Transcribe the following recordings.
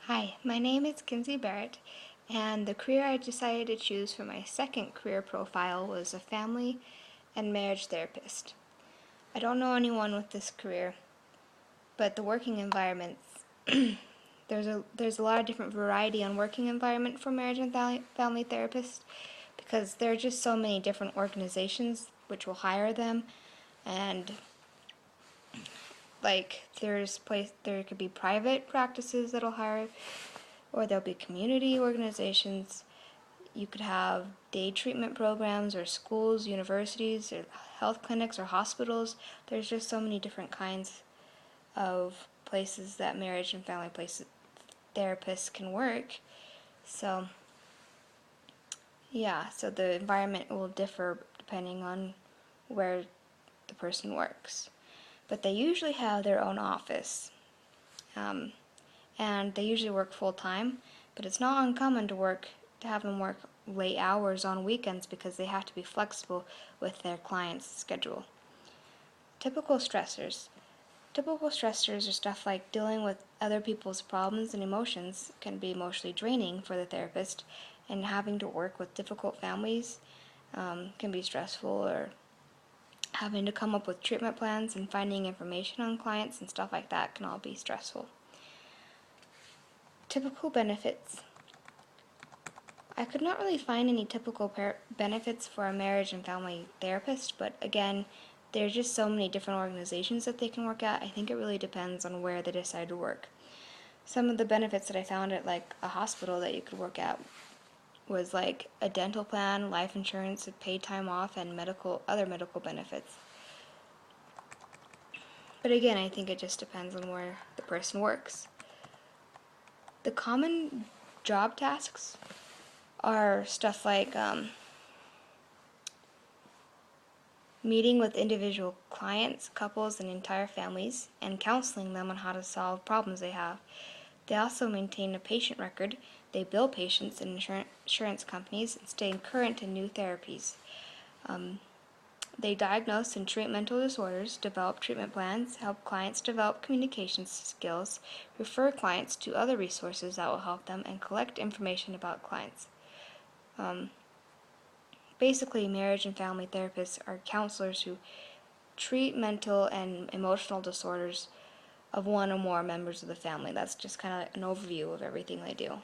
Hi, my name is Kinsey Barrett, and the career I decided to choose for my second career profile was a family and marriage therapist. I don't know anyone with this career, but the working environments, there's a lot of different variety on working environment for marriage and family therapists because there are just so many different organizations which will hire them, and there could be private practices that'll hire, or there'll be community organizations. You could have day treatment programs or schools, universities, or health clinics or hospitals. There's just so many different kinds of places that marriage and family therapists can work. So, yeah, so the environment will differ depending on where the person works. But they usually have their own office. Um, and they usually work full time, but it's not uncommon to have them work late hours on weekends because they have to be flexible with their client's schedule. Typical stressors. Typical stressors are stuff like dealing with other people's problems and emotions can be emotionally draining for the therapist, and having to work with difficult families can be stressful, or having to come up with treatment plans and finding information on clients and stuff like that can all be stressful. Typical benefits. I could not really find any typical benefits for a marriage and family therapist, but again, there's just so many different organizations that they can work at. I think it really depends on where they decide to work. Some of the benefits that I found at like a hospital that you could work at was like a dental plan, life insurance, paid time off, and other medical benefits. But again, I think it just depends on where the person works. The common job tasks are stuff like meeting with individual clients, couples, and entire families, and counseling them on how to solve problems they have. They also maintain a patient record. They bill patients and insurance companies and stay current in new therapies. They diagnose and treat mental disorders, develop treatment plans, help clients develop communication skills, refer clients to other resources that will help them, and collect information about clients. Basically, marriage and family therapists are counselors who treat mental and emotional disorders of one or more members of the family. That's just kind of an overview of everything they do.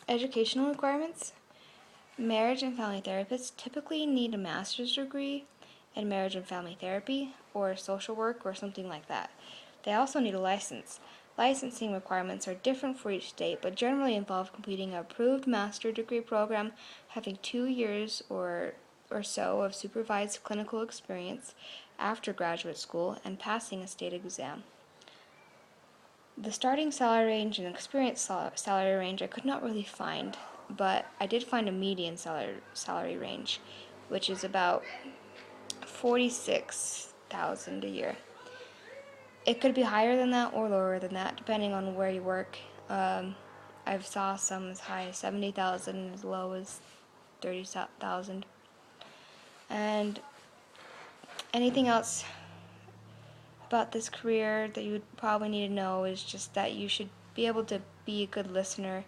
Educational requirements. Marriage and family therapists typically need a master's degree in marriage and family therapy or social work or something like that. They also need a license. Licensing requirements are different for each state, but generally involve completing an approved master's degree program, having 2 years or so of supervised clinical experience after graduate school, and passing a state exam. The starting salary range and experience salary range I could not really find, but I did find a median salary range, which is about $46,000 a year. It could be higher than that or lower than that, depending on where you work. I've saw some as high as 70,000, as low as 30,000. And anything else about this career that you would probably need to know is just that you should be able to be a good listener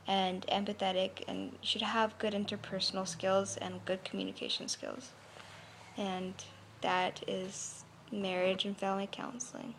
and empathetic, and you should have good interpersonal skills and good communication skills. And that is marriage and family counseling.